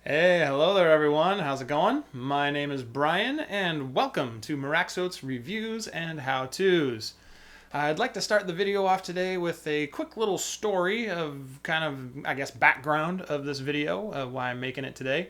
Hey, hello there everyone. How's it going? My name is Brian and welcome to Maraxote's Reviews and How-Tos. I'd like to start the video off today with a quick little story of background of this video, of why I'm making it today.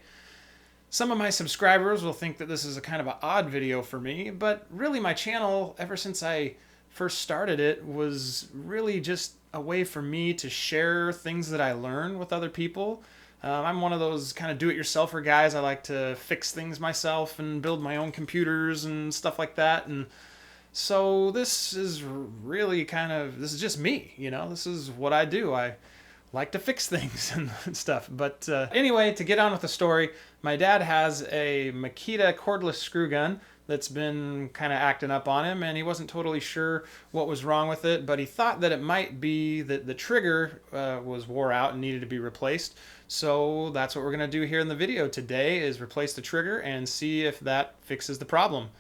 Some of my subscribers will think that this is a kind of an odd video for me, but really my channel, ever since I first started it, was really just a way for me to share things that I learn with other people. I'm one of those kind of do-it-yourselfer guys. I like to fix things myself and build my own computers and stuff like that. And so this is really this is just me, this is what I do. I like to fix things and stuff. But anyway, to get on with the story, my dad has a Makita cordless screw gun that's been kind of acting up on him, and he wasn't totally sure what was wrong with it, but he thought that it might be that the trigger was wore out and needed to be replaced. So that's what we're going to do here in the video today, is replace the trigger and see if that fixes the problem.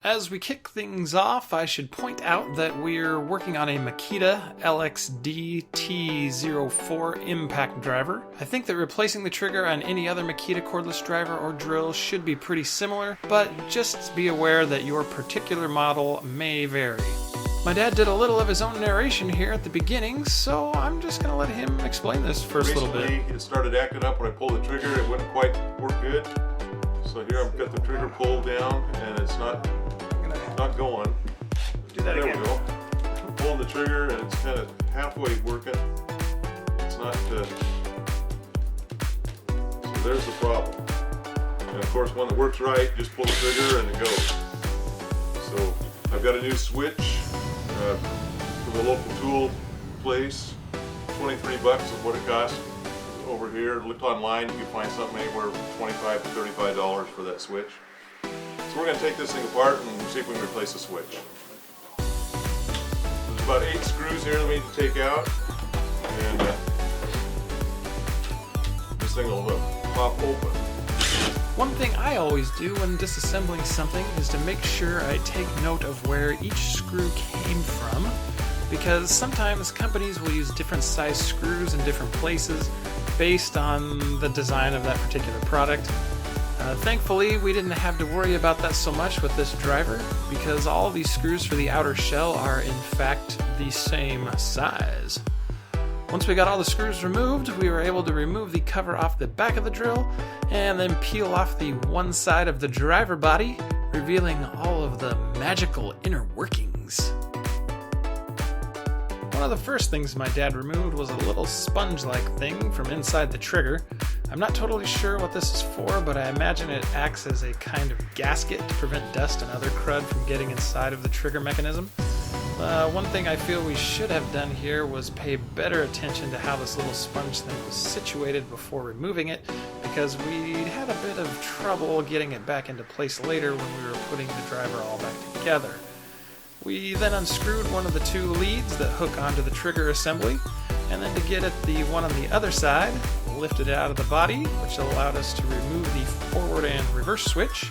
As we kick things off, I should point out that we're working on a Makita LXDT04 Impact Driver. I think that replacing the trigger on any other Makita cordless driver or drill should be pretty similar, but just be aware that your particular model may vary. My dad did a little of his own narration here at the beginning, so I'm just going to let him explain this first little bit. It started acting up when I pulled the trigger. It wouldn't quite work good. So here I've got the trigger pulled down and it's not going. Do that again. There we go. I'm pulling the trigger and it's kind of halfway working. It's not so there's the problem. And of course, when it works right, just pull the trigger and it goes. So I've got a new switch from the local tool place. 23 bucks is what it costs over here. Looked online, you can find something anywhere from $25 to $35 for that switch. So we're going to take this thing apart and see if we can replace the switch. There's about 8 screws here that we need to take out, and this thing will pop open. One thing I always do when disassembling something is to make sure I take note of where each screw came from, because sometimes companies will use different size screws in different places based on the design of that particular product. Thankfully, we didn't have to worry about that so much with this driver, because all these screws for the outer shell are in fact the same size. Once we got all the screws removed, we were able to remove the cover off the back of the drill and then peel off the one side of the driver body, revealing all of the magical inner workings. One of the first things my dad removed was a little sponge-like thing from inside the trigger. I'm not totally sure what this is for, but I imagine it acts as a kind of gasket to prevent dust and other crud from getting inside of the trigger mechanism. One thing I feel we should have done here was pay better attention to how this little sponge thing was situated before removing it, because we had a bit of trouble getting it back into place later when we were putting the driver all back together. We then unscrewed one of the 2 leads that hook onto the trigger assembly, and then to get at the one on the other side, lifted it out of the body, which allowed us to remove the forward and reverse switch.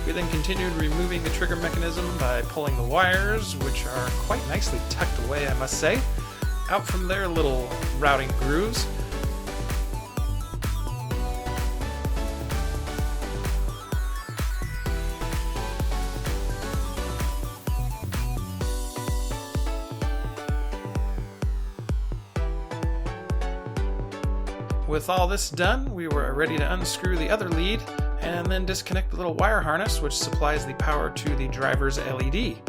We then continued removing the trigger mechanism by pulling the wires, which are quite nicely tucked away, I must say, out from their little routing grooves. With all this done, we were ready to unscrew the other lead and then disconnect the little wire harness which supplies the power to the driver's LED,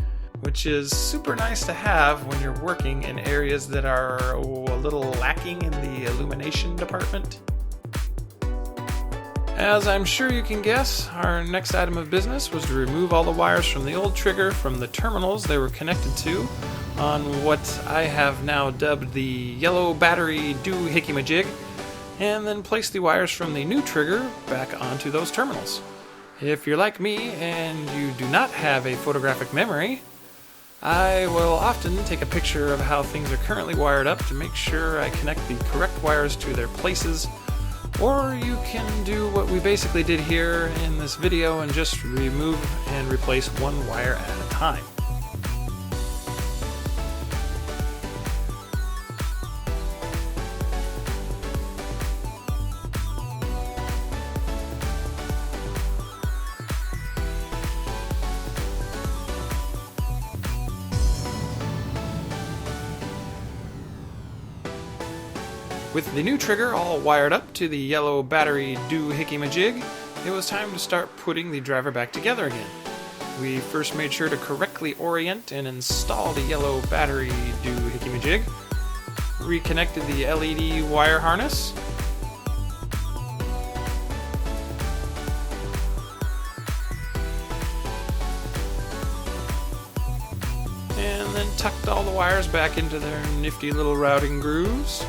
which is super nice to have when you're working in areas that are a little lacking in the illumination department. As I'm sure you can guess, our next item of business was to remove all the wires from the old trigger from the terminals they were connected to, on what I have now dubbed the yellow battery doohickey-majig, and then place the wires from the new trigger back onto those terminals. If you're like me and you do not have a photographic memory, I will often take a picture of how things are currently wired up to make sure I connect the correct wires to their places, or you can do what we basically did here in this video and just remove and replace one wire at a time. With the new trigger all wired up to the yellow battery doohickey-majig, it was time to start putting the driver back together again. We first made sure to correctly orient and install the yellow battery doohickey-majig, reconnected the LED wire harness, and then tucked all the wires back into their nifty little routing grooves.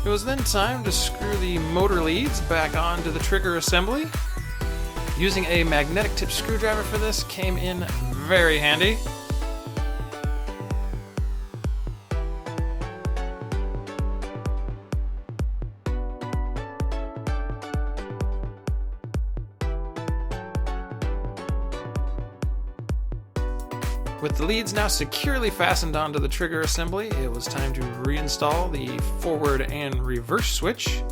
It was then time to screw the motor leads back onto the trigger assembly. Using a magnetic tip screwdriver for this came in very handy. With the leads now securely fastened onto the trigger assembly, it was time to reinstall the forward and reverse switch.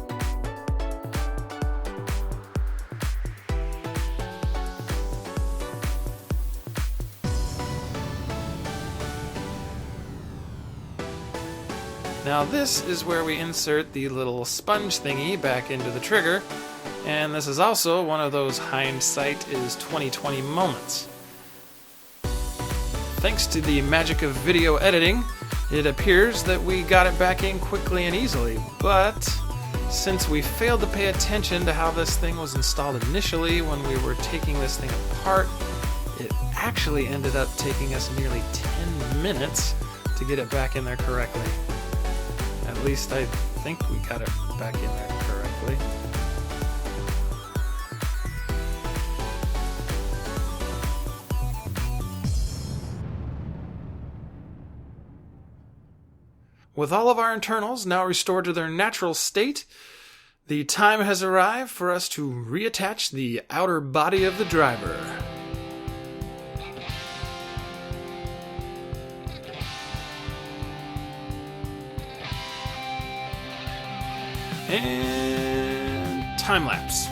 Now this is where we insert the little sponge thingy back into the trigger, and this is also one of those hindsight is 2020 moments. Thanks to the magic of video editing, it appears that we got it back in quickly and easily, but since we failed to pay attention to how this thing was installed initially when we were taking this thing apart, it actually ended up taking us nearly 10 minutes to get it back in there correctly. At least I think we got it back in there correctly. With all of our internals now restored to their natural state, the time has arrived for us to reattach the outer body of the driver. And time lapse.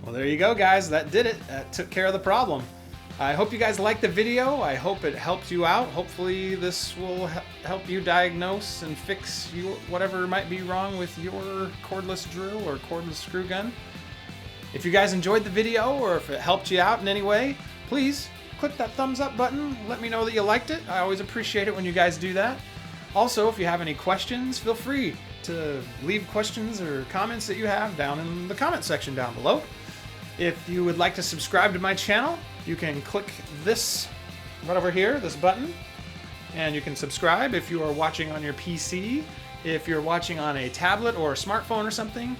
Well, there you go, guys. That did it. That took care of the problem. I hope you guys liked the video. I hope it helped you out. Hopefully this will help you diagnose and fix whatever might be wrong with your cordless drill or cordless screw gun. If you guys enjoyed the video or if it helped you out in any way, please click that thumbs up button. Let me know that you liked it. I always appreciate it when you guys do that. Also, if you have any questions, feel free to leave questions or comments that you have down in the comment section down below. If you would like to subscribe to my channel, you can click this right over here, this button, and you can subscribe if you are watching on your PC. If you're watching on a tablet or a smartphone or something,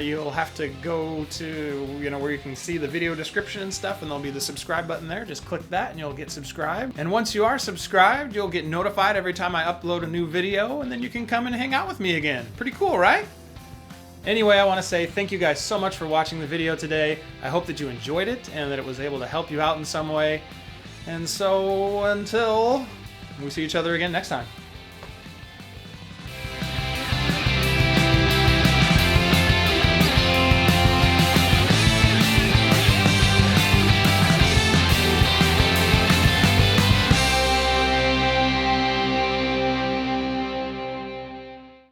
you'll have to go to where you can see the video description and stuff, and there'll be the subscribe button there. Just click that and you'll get subscribed. And once you are subscribed, you'll get notified every time I upload a new video, and then you can come and hang out with me again. Pretty cool, right? Anyway, I want to say thank you guys so much for watching the video today. I hope that you enjoyed it and that it was able to help you out in some way. And so until we see each other again next time.